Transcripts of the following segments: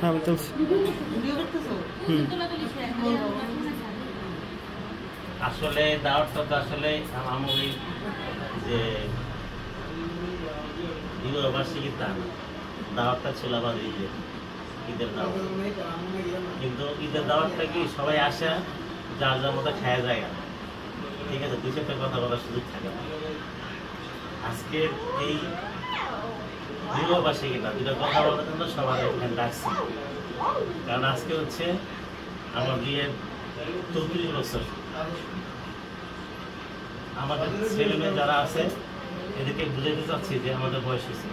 হ্যাঁ আমি তুলছি। আসলে দাওয়াতটা তো আসলে আমি যে বার্ষিকী তা না, দাওয়াতটা ছিল আবার ঈদের দাওয়াত। কিন্তু ঈদের দাওয়াতটা কি সবাই আসে যার যার মতো খাওয়া যায় না, ঠিক আছে, দুই চারটা কথা বলার সুযোগ থাকে না। আজকে এই বার্ষিকীটা দুটা কথা বলার জন্য সবার এখানে ডাকছি, কারণ আজকে হচ্ছে আমার বিয়ের 34 বছর। আমাদের ছেলে মেয়ে যারা আছে এদেরকে বুঝাইতে চাচ্ছি যে আমাদের বয়স হয়েছে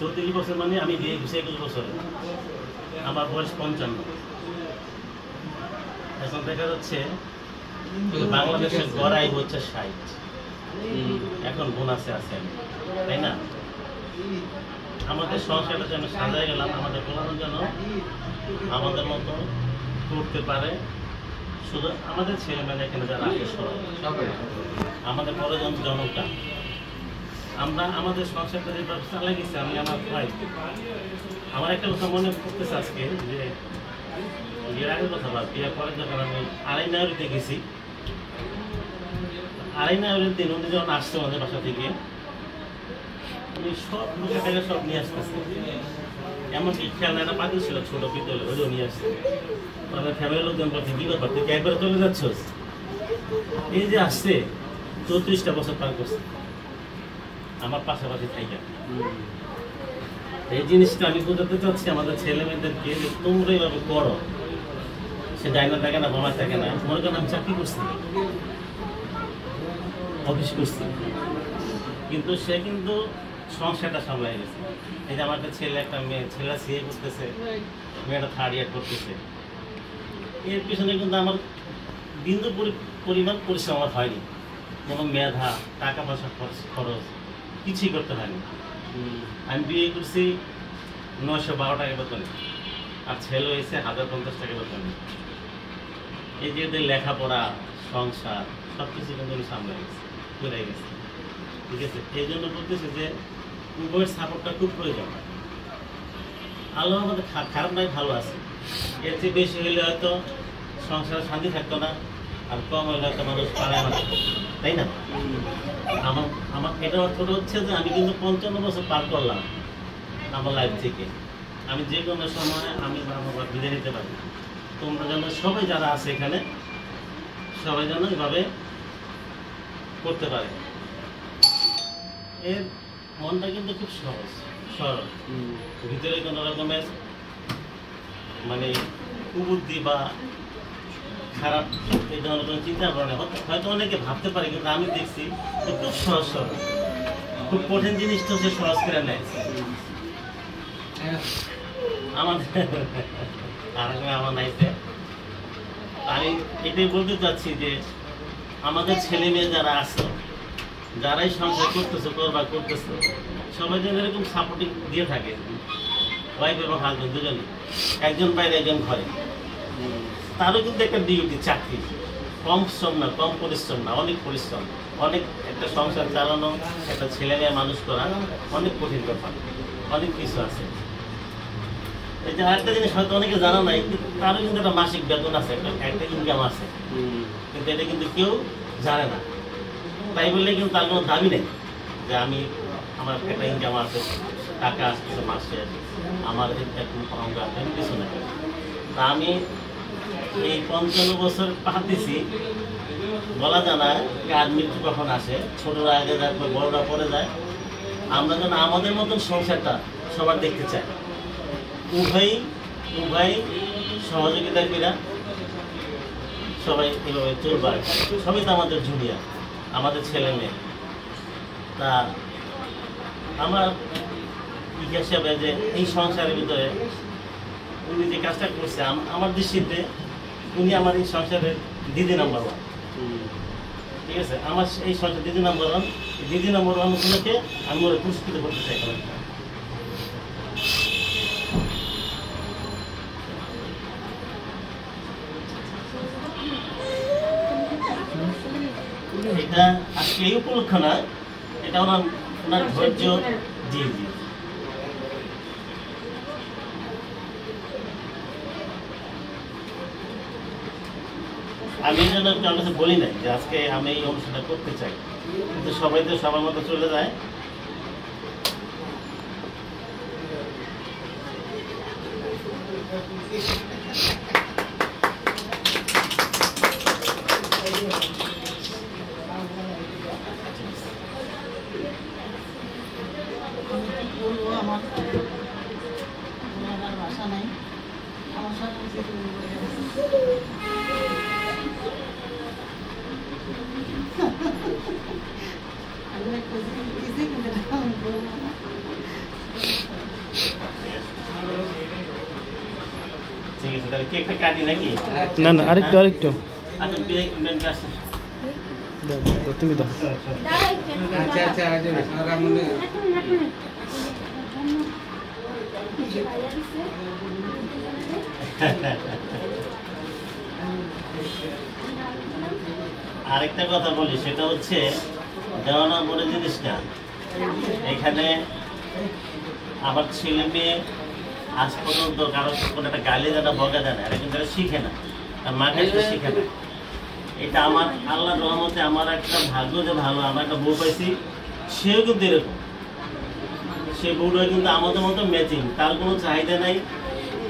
34 বছর, মানে আমি বিয়ে করছি 21 বছরে, আমার বয়স 55। এখন দেখা যাচ্ছে বাংলাদেশের গড়াই হচ্ছে 60, এখন বোনাসে আছে, তাই না? আমাদের সংসারটা যেন সাজায় গেলাম, আমাদের পোলানো যেন আমাদের মতো করতে পারে। শুধু আমাদের ছেলে মেয়ে এখানে যারা আসে আমাদের বড় জনকটা, আমরা আমাদের সংসারটা যেভাবে চালাই গেছি, আমি আমার ভাই, আমার একটা কথা মনে করতেছে আজকে যে বিয়ের আগের কথা বা বিয়ের পরে যখন আমি আড়াইনাউরিতে গেছি, আড়াইনাউরির দিন উনি যখন আসছে আমাদের বাসা থেকে, উনি সব লোকের টাকা সব নিয়ে আসতেছে, এমনকি খেলনা একটা পাতিল ছিল ছোট পিতলে, ওইটাও নিয়ে আসছে। আমাদের ফ্যামিলির লোকজন বলছে কি ব্যাপার, তুই একবারে চলে যাচ্ছ? এই যে আসছে 34টা বছর পার করছে আমার পাশাপাশি থাইকা। এই জিনিসটা আমি বোঝাতে চাচ্ছি আমাদের ছেলে মেয়েদেরকে যে তোমরা এইভাবে করো। সে ডাইনার থাকে না, বাবা থাকে না, মনে করেন আমি চাকরি করছি, অফিস করছি, কিন্তু সে কিন্তু সংসারটা সামলাই গেছে। এই যে আমার একটা ছেলে, একটা মেয়ে, ছেলেরা সিএ করতেছে, মেয়েটা 3rd ইয়ার করতেছে, এর পিছনে কিন্তু আমার বিন্দু পরিমাণ পরিশ্রম আমার হয়নি, কোনো মেধা, টাকা পয়সা খরচ কিছুই করতে হয়নি। আমি বিয়ে করছি 912 টাকা বেতনে, আর ছেলে হয়েছে 1050 টাকা বেতনে। এই যে এদের লেখাপড়া, সংসার সব কিছু কিন্তু আমি সামলাই গেছি, করে গেছি, ঠিক আছে। এই জন্য বলতেছি যে উভয়ের সাপোর্টটা খুব প্রয়োজন। আল্লাহ আমাদের খারাপ নয়, ভালো আছে। এর চেয়ে বেশি হইলে হয়তো সংসারে শান্তি থাকতো না, আর কম হইলে হয়তো মানুষ পাড়ায় না, তাই না? আমার এটা অর্থ হচ্ছে যে আমি কিন্তু 55 বছর পার করলাম আমার লাইফ থেকে। আমি যে কোনো সময় আমি আমার বিদায় নিতে পারি। তোমরা যেন সবাই যারা আছে এখানে, সবাই যেন এভাবে করতে পারে। এর মনটা কিন্তু খুব সহজ সরল, ভিতরে কোনো রকমের মানে কুবুদ্ধি বা খারাপ এই ধরনের কোনো চিন্তা ভাবনা হয়তো অনেকে ভাবতে পারে, কিন্তু আমি দেখছি যে খুব সহজ সরল, খুব কঠিন জিনিসটা সে সহজ করে নেয়। আমার নাইতে আমি এটাই বলতে চাচ্ছি যে আমাদের ছেলে মেয়ে যারা আছে, যারাই সংসার করতেছে করতেছে, সবাই যেন এরকম সাপোর্টিং দিয়ে থাকে, ওয়াইফ এবং হাজবেন্ড দুজনে, একজন বাইরে একজন ঘরে। তারও কিন্তু একটা ডিউটি, চাকরি, কম শ্রম না, কম পরিশ্রম না, অনেক পরিশ্রম, অনেক একটা সংসার চালানো, একটা ছেলে মেয়ে মানুষ করা অনেক কঠিন কথা, অনেক কিছু আছে। এই যে আরেকটা জিনিস হয়তো অনেকে জানা নাই, তারও কিন্তু একটা মাসিক বেতন আছে, একটা ইনকাম আছে, কিন্তু এটা কিন্তু কেউ জানে না। তাই বললে কিন্তু তার কোনো দাবি নেই যে আমার একটা ইনকাম আছে, টাকা আসতেছে মাসে, আমার এরকম অঙ্ক আছে, কিছু নেই। তা আমি এই 55 বছর পার দিছি, বলা জানা কার মৃত্যু কখন আসে, ছোটরা আগে যায়, বড়রা পরে যায়। আমরা যেন আমাদের মতন সংসারটা সবার দেখতে চাই, উভয় সহযোগিতা কিনা সবাই এভাবে চলবার। সবই তো আমাদের জুনিয়র, আমাদের ছেলে মেয়ে। তা আমার হিসাবে যে এই সংসারের ভিতরে উনি যে কাজটা করছে, আমার দৃষ্টিতে উনি আমার এই সংসারের দিদি নাম্বার 1, ঠিক আছে। আমার এই সংসার দিদি নাম্বার 1, দিদি নাম্বার 1 উপলক্ষে আমি ওরা পুরস্কৃত করতে চাই। এটা আজকে এই উপলক্ষ নয়, এটা ওনার ওনার ধৈর্য। জি জি, আমি এই জন্য কারোর কাছে বলি নাই যে আজকে আমি এই অনুষ্ঠানটা করতে চাই, কিন্তু সবাই তো সবার মতো চলে যায়। আমার ভাষা নাই, আমার সাথে ঠিক আছে, তাহলে কেকটা কাটি নাকি? না না, আরেকটু আরেকটু আচ্ছা, বেন কাছে দাও, তুমি দাও। আচ্ছা আচ্ছা আগামনে আরেকটা কথা বলি, সেটা হচ্ছে দেওয়ানা বলে জিনিসটা এখানে আমার ছেলে মেয়ে আজ পর্যন্ত কারো কোনো একটা গালি জানা বকা জানে, এটা কিন্তু এটা শিখে না, আর মা কাছে শিখে না। এটা আমার আল্লাহর রহমতে আমার একটা ভাগ্য যে ভালো, আমার একটা বউ পাইছি, সেও কিন্তু এরকম। সে বউটা কিন্তু আমাদের মতো ম্যাচিং, তার কোনো চাহিদা নাই,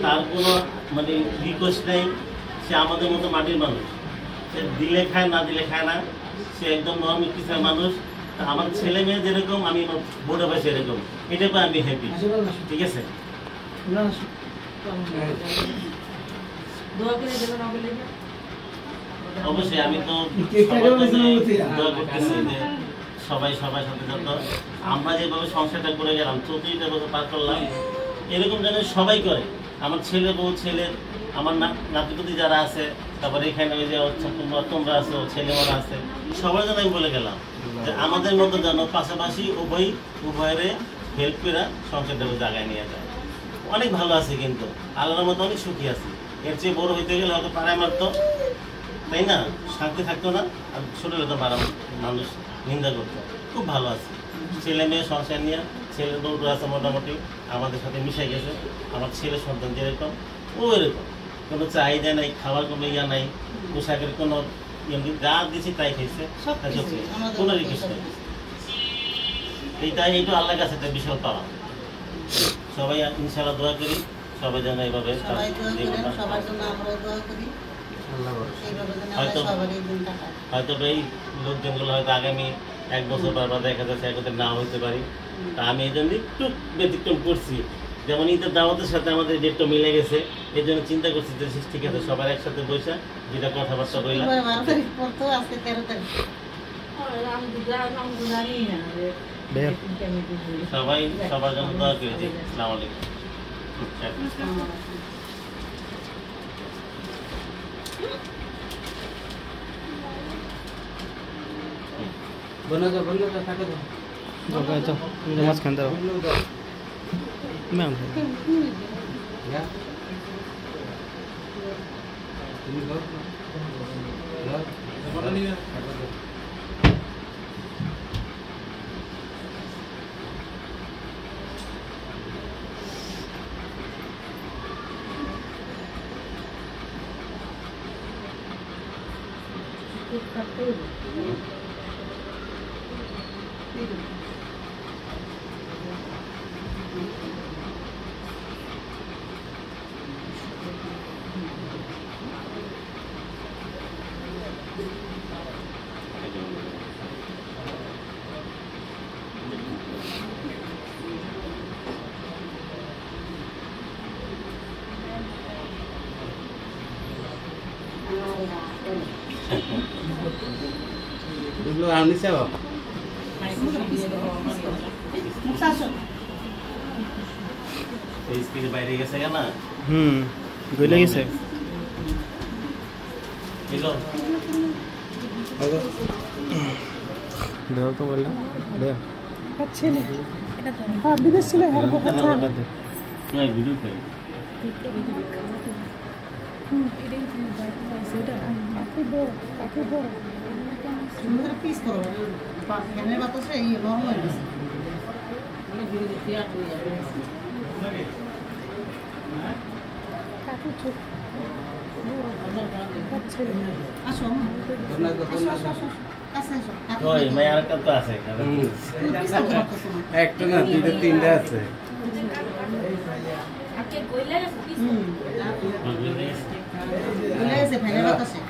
তার কোনো মানে রিকোয়েস্ট নেই, সে আমাদের মতো মাটির মানুষ, সে দিলে খায় না দিলে খায় না, সে একদম নরমিক কিসের মানুষ। আমার ছেলে মেয়ে যেরকম, আমি বউটা পাইছি এরকম, এটা পাই আমি হ্যাপি। ঠিক আছে, অবশ্যই আমি তো দোয়া করতেছি যে সবাই সবার সাথে যত আমরা যেভাবে সংসারটা করে গেলাম, 34টা বছর পার করলাম, এরকম যেন সবাই করে। আমার ছেলে বউ, ছেলের আমার নাতিপুতি যারা আছে, তারপরে এখানে ওই যে তোমরা আছো, ছেলেমেয়েরা আছে, সবার জন্য আমি বলে গেলাম যে আমাদের মতো যেন পাশাপাশি উভয়ের হেল্প করে সংসারটা জায়গায় নিয়ে যায়। অনেক ভালো আছে, কিন্তু আল্লাহর মতো অনেক সুখী আছি। এর চেয়ে বড় হইতে গেলে হয়তো পাড়ায় মারতো, তাই না, শান্তি থাকতো না, আর ছোটো হতো মানুষ নিন্দা করতো। খুব ভালো আছে, ছেলে মেয়ে সংসার নিয়ে, ছেলে দৌড় আছে মোটামুটি আমাদের সাথে মিশে গেছে। আমার ছেলে সন্তান যেরকম ও এরকম, কোনো চাহিদা নাই, খাবার কোনো ইয়া নাই, পোশাকের কোনো যা দিচ্ছি তাই খাইছে, কোনো রিকোয়েস্ট নেই। এইটা আল্লাহর কাছে একটা বিশাল পাওয়া। সবাই ইনশাআল্লাহ দোয়া করি, সবাই যেন এইভাবে হয়তো এই লোকজনগুলো হয়তো আগামী 1 বছর পর বা দেখা যাচ্ছে একত্রে না হইতে পারি। তা আমি এই জন্য একটু ব্যতিক্রম করছি, যেমন ঈদের দাওয়াতের সাথে আমাদের ডেটটা মিলে গেছে, এই জন্য চিন্তা করছি যে ঠিক আছে সবার একসাথে বসে যেটা কথাবার্তা বললাম। সবাই সবার জন্য দোয়া করেছি। আসসালামু আলাইকুম। বন্ধ থাকে তো তো তুমি মাঝখান দাও ম্যাম। তুমি দাও Dulu ani siapa? স্ক্রিনের বাইরে গেছে না? গলে গেছে। এলো দাও তো বললাম দাও। আচ্ছা হ্যাঁ, বিদেশ ছিল হ্যাঁ, নয় ভিডিও কই সুন্দর পিস করো, এখানে বাতাসে এই নরম হয়ে গেছে। কাকু চুপ কাছে আসো তোমরা কত না কাছে আসো ওই মেয়ে আরেকটা তো আছে একটা না দুইটা তিনটা আছে বলে এসে ফেলে বাতাসে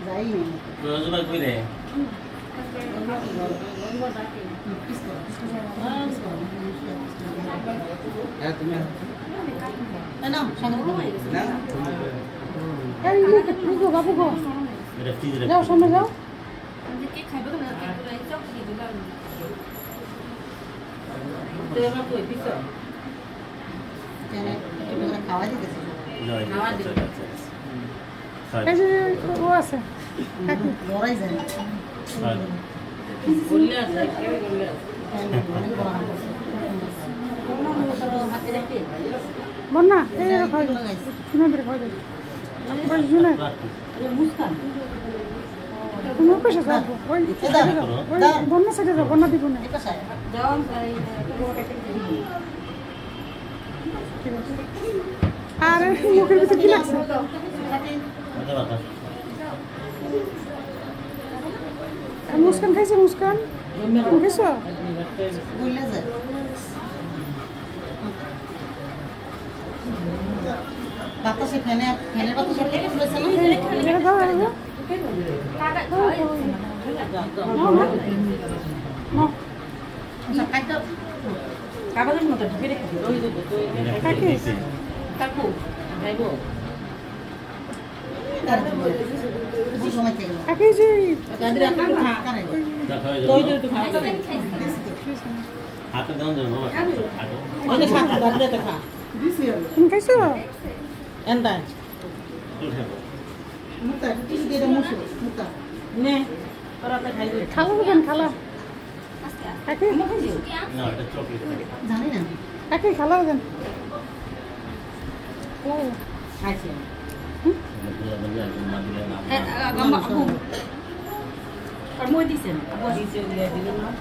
যাই প্রয়োজন কইলে হ্যাঁ তুমি না সঙ্গে না এই গো বাবু গো এটা ফ্রিজে যাও সামনে যাও খাওয়া দিতেছে এই যে ও আছে কাকু লড়াই যায় বন্যা এই খাওয়া শুনে বের খাওয়া যায় শুনে তুমি পেশা যাবো ওই বন্যা সাইডে যাও বন্যা দিব না আর মুখের ভিতরে কি লাগছে মুস্কান খাইছে মুস্কান খাইছ বাতাসে ফ্যানে ফ্যানের বাতাসে থেকে তুলেছে না কাগজের মতো ঢুকে রেখে কাকু যাইব কাকি জি হাতে দাও তুমি খাইছো Anda. মুতা কিছু দিয়ে মুছো মুতা Ne. Para tak hai. খালা দেন খালা কাকি না এটা চকলেট জানি না কাকি খালা দেন Asyik. Mama aku. Kamu di sini. Aku di sini dia di rumah.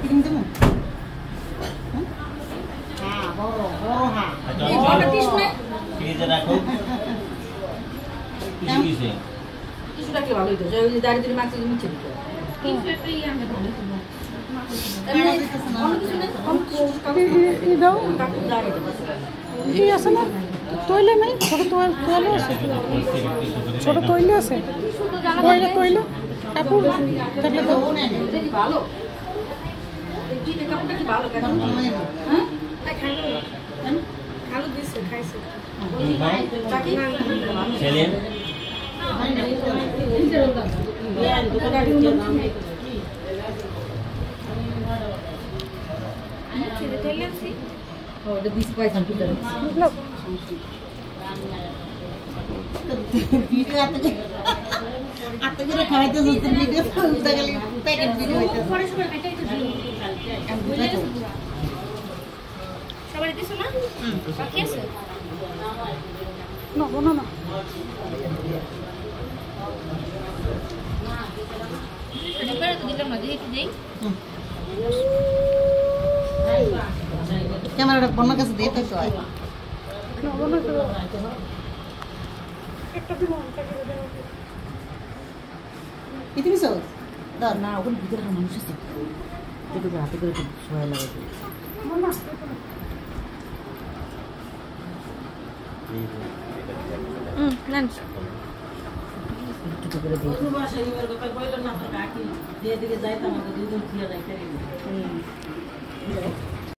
কিনে দেবো হ্যাঁ বড় বড় হ্যাঁ ফ্রিজে রাখো কিসে Sudah ke lalu itu. Jadi dari diri maksud ini macam itu. এই দাও Kamu dari itu. এই আছে না তৈলে নাই ছোট তৈলে আছে ছোট তৈলে আছে তৈলে তৈলে কাপড় থাকলে তো Jadi balu. Jadi kamu tak balu kan? খালু দিছে খাইছে Selim Ya, itu kan dari itu. Oh, the bis price sampai dari. বুঝলো Video atau kita kawin itu susun video, kita kali paket video itu. সবাই দিছো না বাকি আছে না বলো না একবার তো দিলাম না দেখি দেই ক্যামেরাটা বন্ধ কাছে দিয়ে তো হয়। না বলো তো একটা দিন Itu bisa. Dah, nah, aku pikir kan manusia sih. Itu berarti kalau sesuai lagi. বলো lunch Itu berarti. Itu bahasa ini mereka pakai boiler nak kaki. Dia dia jahit sama dia itu dia jahit.